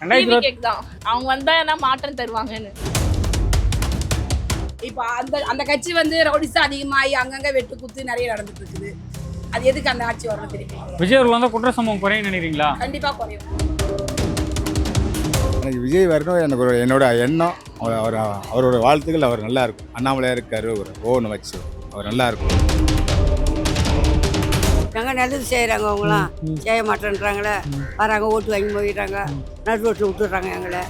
TV cake தான் அவங்க வந்தா என்ன மாற்றம் தருவாங்கன்னு. இப்போ அந்த கட்சி வந்து ரவுடிஸா அதிகமாகி அங்கங்கே வெட்டு குத்து நிறைய நடந்துட்டு இருக்குது. அது எதுக்கு அந்த ஆட்சி வரணும் தெரியுமா? விஜய் அவர்கள் வந்தால் குற்ற சம்பவம் குறையும் நினைக்கிறீங்களா? கண்டிப்பாக குறையும். எனக்கு விஜய் வரணும் எனக்கு என்னோட எண்ணம். அவரோட வாழ்த்துக்கள். அவர் நல்லா இருக்கும். அண்ணாமலையாக இருக்காரு, ஒரு ஓன்னு வச்சு அவர் நல்லா இருக்கும். நாங்கள் நல்லது செய்கிறாங்க, அவங்களாம் செய்ய மாட்டேன்றாங்களே. வராங்க, ஓட்டு வாங்கி போயிடுறாங்க, நடு ரோட்டில் விட்டுடுறாங்க எங்களை.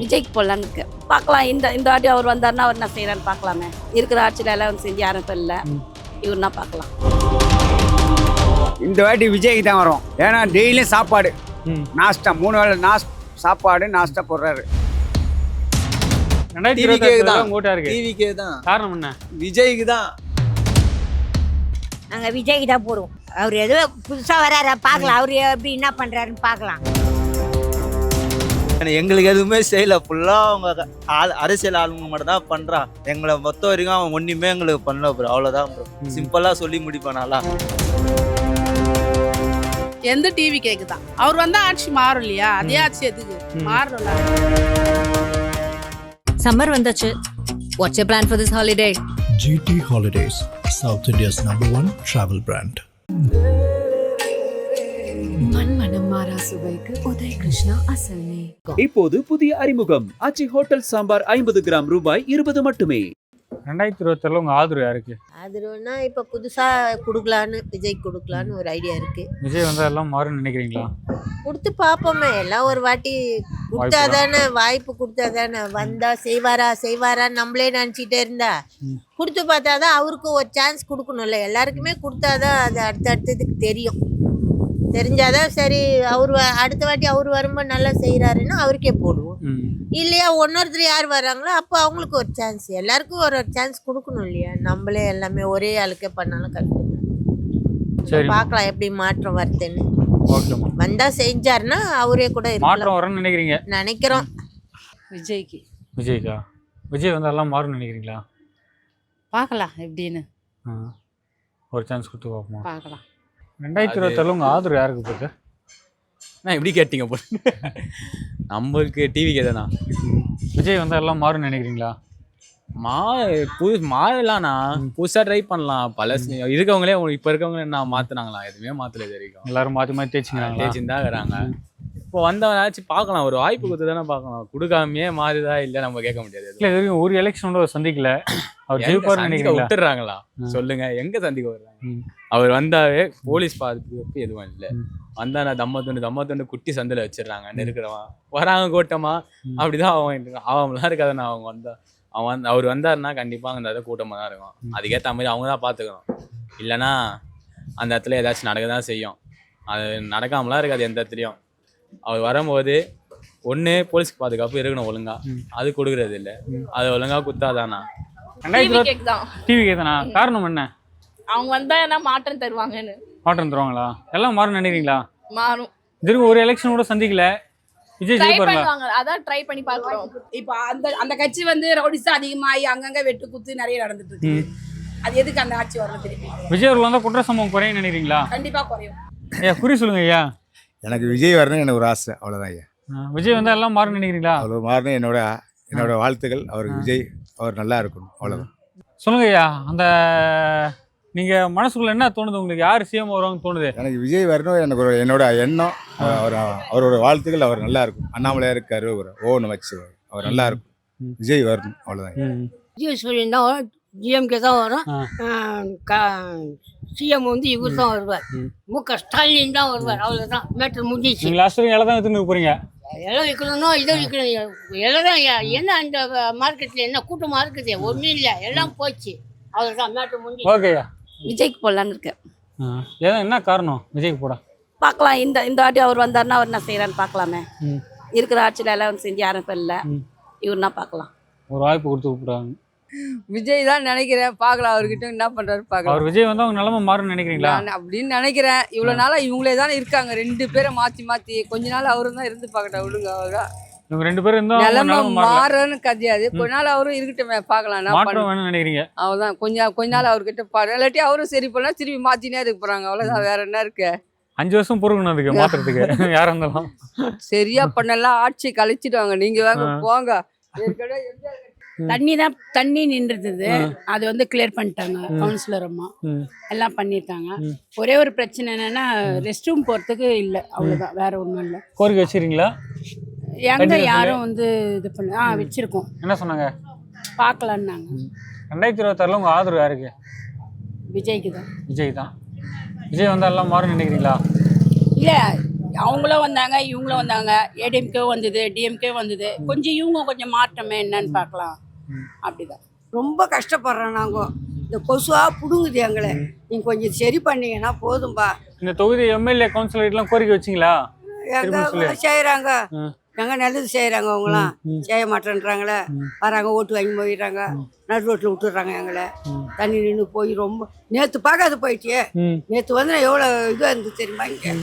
விஜய்க்கு போடலான்னு இருக்கு. பார்க்கலாம், இந்த வாட்டி அவர் வந்தாருன்னா அவர் என்ன செய்கிறான்னு பார்க்கலாமே. இருக்கிற ஆட்சியில் எல்லாம் செஞ்சு யாரும் இப்போ இல்லை, இவருன்னா பார்க்கலாம். இந்த வாட்டி விஜய்க்கு தான் வரும். ஏன்னா டெய்லியும் சாப்பாடு நாஸ்டா, 3 வேளை சாப்பாடு நாஸ்டா போடுறாரு. 2024 ஓட்டா இருக்கு. டிவிக்கே தான். காரணம் என்ன? விஜய்க்கு தான். நாங்கள் விஜய்க்கு தான் போடுவோம். அவர் ஏதோ புதுசாக வராரு, பார்க்கலாம் அவர் எப்படி என்ன பண்ணுறாருன்னு பார்க்கலாம். எங்களுக்கு எதுவுமே செய்யல, ஃபுல்லாக அவங்க அரசியல் ஆளுங்க மட்டும் தான் பண்ணுறான். எங்களை மொத்த வரைக்கும் அவன் ஒன்றுமே எங்களுக்கு பண்ணல ப்ரோ, அவ்வளோதான் ப்ரோ. சிம்பிளாக சொல்லி முடிப்பானாலா. எந்த டிவி கேக்கு தான் அவர் வந்தா ஆட்சி மாறும் இல்லையா? அதே ஆட்சி எதுக்கு மாறணும்ல? சம்மர் வந்தாச்சு. What's your plan for this holiday? GT Holidays, South India's #1 travel brand. மண்மனம் மாறா சுவைக்கு உதய் கிருஷ்ணா அசல் நெய். இப்போது புதிய அறிமுகம் ஆச்சி ஹோட்டல் சாம்பார் 50 கிராம் ரூபாய் 20 மட்டுமே. 2024 உங்க ஆதரவு யாருக்கு? அதுனா இப்போ புதுசாக கொடுக்கலான்னு, விஜய்க்கு கொடுக்கலான்னு ஒரு ஐடியா இருக்குது. விஜய் வந்தால் எல்லாம் மாறும்னு நினைக்கிறீங்களா? கொடுத்து பார்ப்போமே, எல்லாம் ஒரு வாட்டி கொடுத்தாதானே, வாய்ப்பு கொடுத்தாதானே. வந்தா செய்வாரா நம்மளே நினச்சிட்டே இருந்தா கொடுத்து பார்த்தாதான் அவருக்கு ஒரு சான்ஸ் கொடுக்கணும்ல. எல்லாருக்குமே கொடுத்தாதான் அது அடுத்தடுத்ததுக்கு தெரியும். தெரிஞ்சாதான் சரி, அவர் அடுத்த வாட்டி அவர் வரும்போது நல்லா செய்கிறாருன்னா அவருக்கே போடுவோம். இல்லையா ஒன்னொருத்தர் யார் வர்றாங்களோ அப்போ அவங்களுக்கு ஒரு சான்ஸ், எல்லாருக்கும் ஒரு சான்ஸ் கொடுக்கணும் இல்லையா? நம்மளே எல்லாமே ஒரே ஆளுக்கே பண்ணாலும் கஷ்டம். பார்க்கலாம் எப்படி மாற்றம் வருதுன்னு. வந்தா செஞ்சாருன்னா அவரே கூட மாற்றம் வரும்னு நினைக்கிறீங்க? நினைக்கிறோம். விஜய்க்கா? விஜய் வந்தால் எல்லாம் மாறும்னு நினைக்கிறீங்களா? பார்க்கலாம் எப்படின்னு, ஒரு சான்ஸ் கொடுத்து பார்ப்போம். பார்க்கலாம். 2024 உங்க ஆதரவு யாருக்கு போகுது? நான் எப்படி கேட்டீங்க போல. நம்மளுக்கு டிவிக்கே தானா. விஜய் வந்தால் எல்லாம் மாறும்னு நினைக்கிறீங்களா? மாறலாம்ண்ணா, புதுசாக ட்ரை பண்ணலாம். இருக்கவங்களே இப்போ இருக்கவங்களே என்ன மாற்றினாங்களா? எதுவுமே மாற்றல இது வரைக்கும். எல்லாரும் மாற்றி தேய்ச்சின்னு தான் இருக்கிறாங்க. இப்போ வந்தவனாச்சும் பார்க்கலாம், ஒரு வாய்ப்பு கொடுத்து தானே பார்க்கலாம். கொடுக்காமையே மாறுதா இல்லை நம்ம கேட்க முடியாது. இல்லை, இது வரைக்கும் ஒரு எலெக்ஷனோட சந்திக்கல. அவர் ஜெயிப்பார் நினைக்கிறீங்களா? விட்டுறாங்களா? சொல்லுங்க, எங்க சந்திக்க வர்றாங்க? அவர் வந்தாவே போலீஸ் பாதுகாப்பு எதுவும் இல்லை. வந்தா நான் தம்மத்துண்டு குட்டி சந்தில வச்சிடுறாங்க. நெருக்கிறவன் வராங்க கூட்டமா, அப்படிதான் அவங்களாம் இருக்காதுண்ணா. அவர் வந்தாருன்னா கண்டிப்பாக அந்த இடத்துல கூட்டமாக தான் இருக்கும். அதுக்கேற்ற மாதிரி அவங்க தான் பார்த்துக்கணும். இல்லைன்னா அந்த இடத்துல ஏதாச்சும் நடக்க தான் செய்யும். அது நடக்காமலாம் இருக்காது எந்த இடத்துலையும். அவர் வரும்போது ஒன்று போலீஸ்க்கு பாதுகாப்பு இருக்கணும் ஒழுங்கா, அது கொடுக்கறது இல்லை. அது ஒழுங்கா குத்தாதானா? டிவி கேக் தான். டிவி கேதானா? காரணம் என்ன? அவங்க வந்தா என்ன மாற்றம் தருவாங்கன்னு. மாற்றம் தருவாங்களா? எல்லாம் மாறும் நினைக்கிறீங்களா? மாறும். இதுக்கு ஒரு எலெக்ஷன் கூட சந்திக்கல. விஜய் ட்ரை ஜெயிப்பாருங்களா? பண்ணுவாங்க, அதான் ட்ரை பண்ணி பார்க்குறோம். இப்போ அந்த கட்சி வந்து ரவுடிஸா அதிகமாகி அங்கங்கே வெட்டு குத்து நிறைய நடந்துட்டு இருக்குது. அது எதுக்கு அந்த ஆட்சி வரணும் தெரியுமா? விஜய் அவர்கள் வந்தால் குற்ற சம்பவம் குறையும் நினைக்கிறீங்களா? கண்டிப்பாக குறையும். ஐயா குறி சொல்லுங்க ஐயா. எனக்கு விஜய் வரணும் எனக்கு ஒரு ஆசை, அவ்வளோதான் ஐயா. விஜய் வந்தால் எல்லாம் மாறும் நினைக்கிறீங்களா? அவ்வளோ மாறணும் என்னோட வாழ்த்துக்கள். அவருக்கு விஜய் அவர் நல்லா இருக்கணும், அவ்வளோதான். சொல்லுங்க ஐயா, அந்த நீங்க மனசுக்குள்ள என்ன தோணுது உங்களுக்கு? யார் சிஎம் வருவாங்கன்னு தோணுது? எனக்கு விஜய் வரணும் எனக்கு என்னோட எண்ணம். அவரோட வாழ்த்துக்கள். அவர் நல்லா இருக்கும். அண்ணாமலையாக இருக்காரு, ஒரு ஓன்னு வச்சு அவர் நல்லா இருக்கும். விஜய் வரணும், அவ்வளோதான். விஜய் சொல்லியிருந்தா டிஎம்கே தான் வரும். சிஎம் வந்து இவர் தான் வருவார். முக ஸ்டாலின் தான் வருவார், அவ்வளோதான். மேட்டர் முடிஞ்சிச்சு. நீங்கள் லாஸ்ட் வரைக்கும் எல்லாம் தான் எடுத்துன்னு போறீங்க. எல்லாம் விற்கணும், இதை விற்கணும், எல்லாம் தான். என்ன அந்த மார்க்கெட்டில் என்ன கூட்டமாக இருக்குது? ஒன்றும் இல்லை, எல்லாம் போச்சு, அவ்வளோதான். மேட்டர் முடிஞ்சு. ஓகேயா, விஜய்க்கு போடலான்னு இருக்கு. ஏன் என்ன காரணம் விஜய்க்கு போட? பார்க்கலாம், இந்த வாட்டி அவர் வந்தாருன்னா அவர் என்ன செய்கிறான்னு பார்க்கலாமே. இருக்கிற ஆட்சியில் எல்லாம் செஞ்சு யாரும் இப்போ இல்லை, இவருன்னா பார்க்கலாம். ஒரு வாய்ப்பு கொடுத்து கூப்பிடுறாங்க. விஜய் தான் நினைக்கிறேன், பார்க்கலாம் அவர்கிட்ட என்ன பண்ணுறாரு பார்க்கலாம். அவர் விஜய் வந்து அவங்க நிலமை மாறும்னு நினைக்கிறீங்களா? அப்படின்னு நினைக்கிறேன். இவ்வளோ நாளாக இவங்களே தானே இருக்காங்க, 2 பேரை மாற்றி கொஞ்ச நாள் அவரும் தான் இருந்து பார்க்கட்டும், விடுங்க. அவர்தான் இவங்க 2 பேரும் இருந்தால் நிலமை மாறுன்னு கதையாது. கொஞ்ச நாள் அவரும் இருக்கட்டுமே, பார்க்கலாம். மாற்றம் வேணும்னு நினைக்கிறீங்க? அவர்தான் கொஞ்ச நாள் அவர்கிட்ட பாரு, இல்லாட்டி அவரும் சரி பண்ணா திரும்பி மாற்றினே இருக்க போகிறாங்க, அவ்வளோதான். வேற என்ன இருக்கு? 5 வருஷம் பொறுக்கணும் அதுக்கு மாத்துறதுக்கு யாரா இருந்தாலும். சரியா பண்ணலாம் ஆட்சி கழிச்சிடுவாங்க. நீங்க வாங்க போங்க. தண்ணி நின்றுது. அது வந்து கிளியர் பண்ணிட்டாங்க கவுன்சிலர் அம்மா. எல்லாம் பண்ணியிருக்காங்க. ஒரே ஒரு பிரச்சனை என்னன்னா ரெஸ்ட் ரூம் போறதுக்கு இல்லை, அவ்வளவுதான், வேற ஒன்றும் இல்லை. கோரிக்கை வச்சிருக்கீங்களா? எங்க யாரும் வந்து இது பண்ண வச்சிருக்கோம். என்ன சொன்னாங்க? பார்க்கலான்னாங்க. 2026ல உங்க ஆதரவு யாருக்கு? விஜய்க்கு தான். விஜய் தான். விஜய் வந்தா எல்லாம் மாறும் நினைக்கிறீங்களா? இல்லை, அவங்களும் வந்தாங்க, இவங்களும் வந்தாங்க. ஏடிஎம்கே வந்தது, டிஎம்கே வந்தது. கொஞ்சம் இவங்க கொஞ்சம் மாற்றமே என்னன்னு பார்க்கலாம். அப்படிதான். ரொம்ப கஷ்டப்படுறோம் நாங்கள். இந்த கொசுவா புடுங்குது எங்களை. நீங்க கொஞ்சம் சரி பண்ணீங்கன்னா போதும்பா. இந்த தொகுதி எம்எல்ஏ கவுன்சிலர்லாம் கோரிக்கை வச்சிங்களா? எங்க செய்யறாங்க, எங்க நல்லது செய்யறாங்க. அவங்களாம் செய்ய மாட்டேன்றாங்களே. வராங்க, ஓட்டு வாங்கி போயிடுறாங்க, நடு ரோட்டில் விட்டுடுறாங்க எங்களை. தண்ணி நின்று போய் ரொம்ப நேற்று பார்க்காது போயிட்டே. நேற்று வந்து நான் எவ்வளோ இதுவாக இருந்து தெரியுமா? இங்கே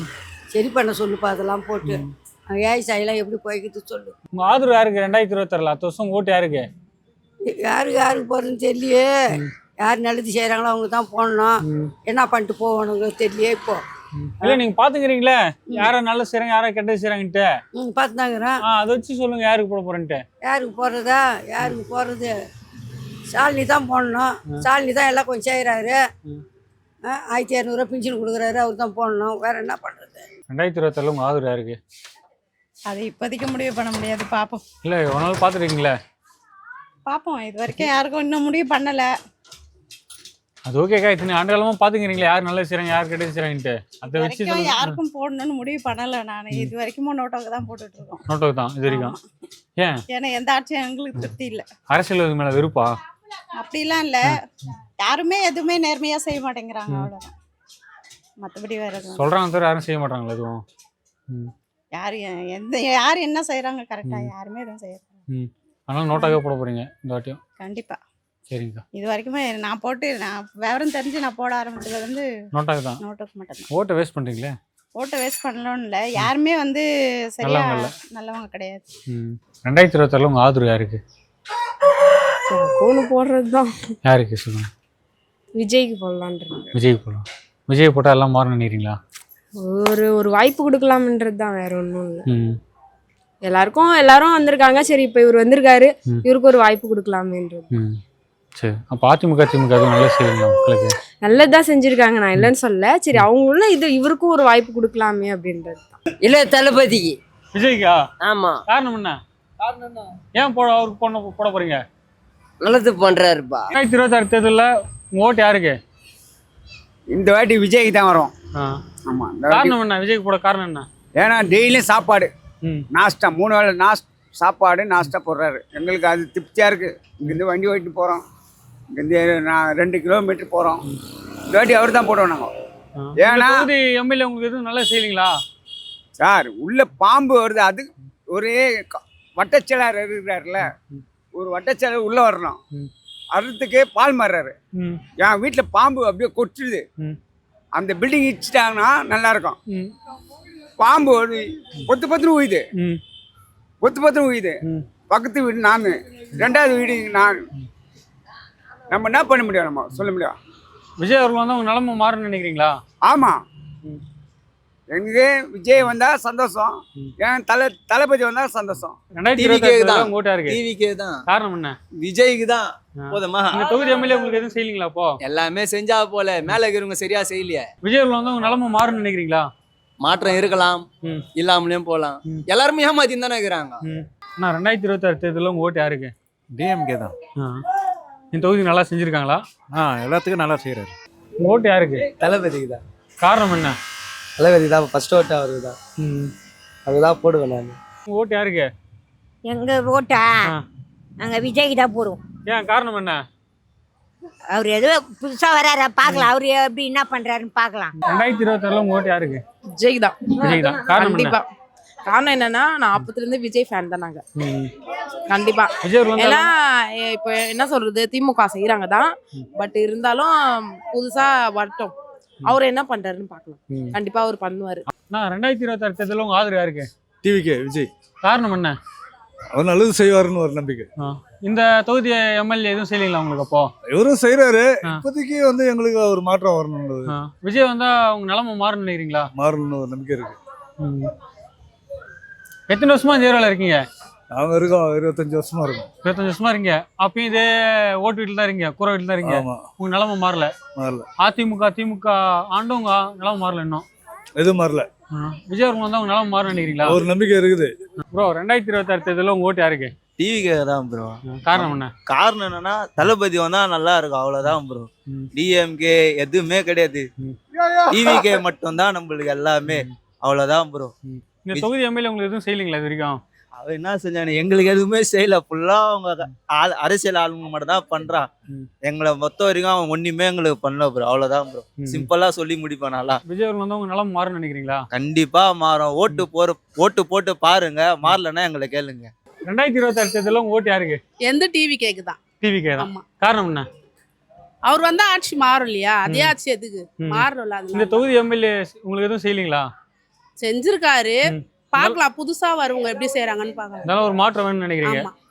சரி பண்ண சொல்லுப்பா அதெல்லாம் போட்டு. ஏய் சாயெல்லாம் எப்படி போய்கிட்டு சொல்லு. உங்க ஆதரவு யாருக்கு 2026ல? 10 வருஷம் ஓட்டு யாருக்கு? யாருக்கு போகிறதுன்னு தெரியலையே. யார் நல்லது செய்கிறாங்களோ அவங்க தான் போடணும். என்ன பண்ணிட்டு போகணுங்க தெரியலையே இப்போ. இல்ல நீங்க பாத்துக்கிறீங்களே யாரை நல்ல செய்றாங்க யாரை கெட்டது செய்றாங்கன்ட்டு? பார்த்துதாங்கிறேன். அதை வச்சு சொல்லுங்க யாருக்கு போட போறேன்ட்டு. யாருக்கு போடுறதா? யாருக்கு போடுறது? ஸ்டாலினி தான் போடணும். ஸ்டாலினி தான் எல்லாம் கொஞ்சம் செய்கிறாரு. 1200 பென்ஷன் கொடுக்குறாரு, அவர் தான் போடணும். வேற என்ன பண்ணுறது? 2026ல உங்க ஆதரவு யாருக்கு? அது இப்போதைக்கு முடிவு பண்ண முடியாது, பார்ப்போம். இல்ல ஒரு நாள் பாத்துருக்கீங்களே? பார்ப்போம். இது வரைக்கும் யாருக்கும் இன்னும் முடிவு பண்ணலை. அது ஓகேக்கா. இத்தனை ஆண்டுகாலமா பாத்துக்கிறீங்களா யார் நல்லா செய்றாங்க யார் கெட்டது செய்றாங்கன்ட்டு? அதை வச்சு யாருக்கும் போடணும்னு முடிவு பண்ணலை. நான் இது வரைக்கும் நோட்டோக்கு தான் போட்டுட்டு இருக்கோம். நோட்டோக்கு தான் இது வரைக்கும். ஏன்? ஏன்னா எந்த ஆட்சியும் எங்களுக்கு திருப்தி இல்லை. அரசியல் மேல வெறுப்பா? அப்படிலாம் இல்லை. யாருமே எதுவுமே நேர்மையா செய்ய மாட்டேங்கிறாங்க, அவ்வளோதான். மற்றபடி வேற எதுவும் சொல்றாங்க சார், யாரும் செய்ய மாட்டாங்களா எதுவும்? யார் என்ன செய்யறாங்க கரெக்டா? யாருமே எதுவும் செய்யறாங்க. அதனால நோட்டாக போட போறீங்க இந்த வாட்டியும்? கண்டிப்பா. சரிங்கக்கா. இது வரைக்குமே நான் விவரம் தெரிஞ்சு நான் போட ஆரம்பிச்சது வந்து நோட்டாக்கு தான். நோட்டுக்கு மட்டும் தான். ஓட்டை வேஸ்ட் பண்றீங்களே? ஓட்டை வேஸ்ட் பண்ணணும்னு இல்லை, யாருமே வந்து சரியா நல்லவங்க கிடையாது. 2026ல உங்க ஆதரவு யாருக்கு? கோனு போடுறது தான். யாருக்கு சொல்லுங்க? விஜய்க்கு போடலான்றது. விஜய்க்கு போடலாம். விஜய் போட்டா எல்லாம் மாறும் நினைக்கிறீங்களா? ஒரு வாய்ப்பு கொடுக்கலாம்ன்றது தான், வேற ஒன்றும் இல்லை. எல்லாரும் வந்திருக்காங்க, சரி இப்போ இவர் வந்திருக்காரு, இவருக்கு ஒரு வாய்ப்பு கொடுக்கலாமேன்றது. சரி, அப்போ அதிமுக திமுக நல்லா செய்வீங்களா மக்களுக்கு? நல்லதான் செஞ்சிருக்காங்க, நான் இல்லைன்னு சொல்ல. சரி அவங்களும் இவருக்கும் ஒரு வாய்ப்பு கொடுக்கலாமே அப்படின்றது தான். இல்லை தளபதிக்கு. விஜய்க்கா? ஆமா. காரணம் என்ன? ஏன் அவருக்கு போட போறீங்க? நல்லது பண்றாருப்பா. 2026 தேர்தலில் உங்க ஓட்டு யாருக்கு? இந்த வாட்டி விஜய்க்கு தான் வரும். ஆமா. காரணம் என்ன? விஜய்க்கு போட காரணம் என்ன? ஏன்னா டெய்லியும் சாப்பாடு நாஸ்டா, 3 வேளை சாப்பாடு நாஸ்டா போடுறாரு. எங்களுக்கு அது திருப்தியாக இருக்குது. இங்கேருந்து வண்டி ஓட்டிட்டு போகிறோம், இங்கேருந்து நான் 2 கிலோமீட்டர் போகிறோம். இந்த வாட்டி அவர் தான் போடுவோம் நாங்கள். ஏன்னா எம்எல்ஏ உங்களுக்கு எதுவும் நல்லா செய்யலீங்களா சார்? உள்ள பாம்பு வருது, அது ஒரே வட்டச்செயலர் இருக்கிறாருல, ஒரு வட்டச்செயலர் உள்ளே வரணும், அறுத்துக்கே பால் மாறுறாரு. என் வீட்டில் பாம்பு அப்படியே கொட்டுது. அந்த பில்டிங் இடிச்சிட்டாங்கன்னா நல்லா இருக்கும். பாம்பு ஒரு பொத்துன்னு உயுது, பொத்துன்னு உயுது. பக்கத்து வீடு நான், 2வது வீடு நான். நம்ம என்ன பண்ண முடியும்? நம்ம சொல்ல முடியும். விஜய் அவர்கள் வந்து உங்க நிலைமை மாறும்னு நினைக்கிறீங்களா? ஆமாம், எங்கே விஜய் வந்தா சந்தோஷம், ஏன் தளபதி வந்தா சந்தோஷம். 2026 தான். காரணம் என்ன? விஜய்க்கு தான். போதுமா? இந்த தொகுதி எம்எல்ஏ உங்களுக்கு எதுவும் செய்யலீங்களா? அப்போ எல்லாமே செஞ்சா போல, மேல இருக்கிறவங்க சரியா செய்யலையே. விஜய் அவர்கள் வந்து உங்க நிலைமை மாறும்னு நினைக்கிறீங்களா? மாற்றம் இருக்கலாம், இல்லாமலேயும் போகலாம். எல்லாருமே ஏமாத்தின்னு தானே இருக்கிறாங்க. 2026 தேர்தலில் உங்க ஓட்டு யாருக்கு? டிஎம்கே தான். இந்த தொகுதி நல்லா செஞ்சிருக்காங்களா? எல்லாத்துக்கும் நல்லா செய்யறாரு. உங்க ஓட்டு யாருக்கு? தளபதிக்கு தான். காரணம் என்ன? தளபதி தான் ஃபர்ஸ்ட் ஓட்டு அவருக்கு தான். அதுதான் போடுவேன் நான். உங்க ஓட்டு யாருக்கு? எங்க ஓட்டா நாங்கள் விஜய்க்கு தான் போடுவோம். ஏன்? காரணம் என்ன? அவர் ஏதோ புதுசாக வராரு, பார்க்கலாம் அவர் எப்படி என்ன பண்ணுறாருன்னு பார்க்கலாம். 2026 உங்க ஓட்டு யாருக்கு? விஜய் தான். விஜய் தான். காரணம் கண்டிப்பா. காரணம் என்னன்னா, நான் அப்பத்துலேருந்து விஜய் ஃபேன் தான். நாங்கள் கண்டிப்பா. ஏன்னா இப்போ என்ன சொல்றது, திமுக செய்யறாங்க தான், பட் இருந்தாலும் புதுசா வரட்டும், அவர் என்ன பண்றாருன்னு பார்க்கலாம். கண்டிப்பா அவர் பண்ணுவாரு. 2026 தேர்தலில் உங்க ஆதரவு யாருக்கு? டிவிகே விஜய். காரணம் என்ன? அவர் நல்லது செய்வாருன்னு ஒரு நம்பிக்கை. இந்த தொகுதி எம்எல்ஏ எதுவும் செய்யலீங்களா உங்களுக்கு அப்போ? இவரும் செய்யறாரு. இப்போதைக்கு வந்து எங்களுக்கு ஒரு மாற்றம் வரணும். விஜய் வந்தா அவங்க நிலைமை மாறும் நினைக்கிறீங்களா? மாறணும்னு ஒரு நம்பிக்கை இருக்கு. எத்தனை வருஷமா இந்த ஏரியாவில் இருக்கீங்க? அவங்க இருக்கோம் 25 வருஷமா இருக்கும். 25 வருஷமா இருக்கீங்க. அப்பயும் இதே ஓட்டு வீட்டில் தான் இருக்கீங்க, கூரை வீட்டில் தான் இருக்கீங்க. உங்க நிலைமை மாறல. அதிமுக திமுக ஆண்டவங்க நிலைமை மாறல இன்னும். எதுவும் மாறல. விஜய் அவர்கள் வந்தா உங்க நிலைமை மாறும் நினைக்கிறீங்களா? ஒரு நம்பிக்கை இருக்குது. ப்ரோ 2026 தேர்தலில் உங்க ஓட்டு யாருக்கு? டிவிகே தான் ப்ரோ. காரணம் என்ன? காரணம் என்னன்னா தளபதி வந்தா நல்லா இருக்கும், அவ்வளவுதான் ப்ரோ. டிஎம்கே எதுவுமே கிடையாது, டிவிகே மட்டும் தான் நம்மளுக்கு எல்லாமே, அவ்வளவுதான் ப்ரோ. இந்த தொகுதி எம்எல்ஏ உங்களுக்கு எதுவும் செய்யலீங்களா இது வரைக்கும்? அவன் என்ன செஞ்சானு எங்களுக்கு எதுவுமே செய்யல. ஃபுல்லா அவங்க அரசியல் ஆளுங்க மட்டும் தான் பண்றான். எங்களை மொத்த வரைக்கும் அவன் ஒண்ணுமே எங்களுக்கு பண்ணல ப்ரோ, அவ்வளவுதான் ப்ரோ. சிம்பிளா சொல்லி முடிப்பேன். நல்லா விஜய் அவர்கள் வந்து உங்க நிலைமை மாறும் நினைக்கிறீங்களா? கண்டிப்பா மாறும். ஓட்டு போட்டு பாருங்க, மாறலன்னா எங்களை கேளுங்க. 2026 தேர்தலில் உங்க ஓட்டு யாருக்கு? எந்த டிவி கேக்கு தான். டிவிகே தான். காரணம் என்ன? அவர் வந்தா ஆட்சி மாறும் இல்லையா? அதே ஆட்சி எதுக்கு மாறணும்ல? அது இந்த தொகுதி எம்எல்ஏ உங்களுக்கு எதுவும் செய்யலீங்களா? செஞ்சிருக்காரு. பார்க்கலாம் புதுசா வருவங்க எப்படி செய்யறாங்கன்னு பார்க்கலாம். அதனால ஒரு மாற்றம் வேணும்னு நினைக்கிறீங்க?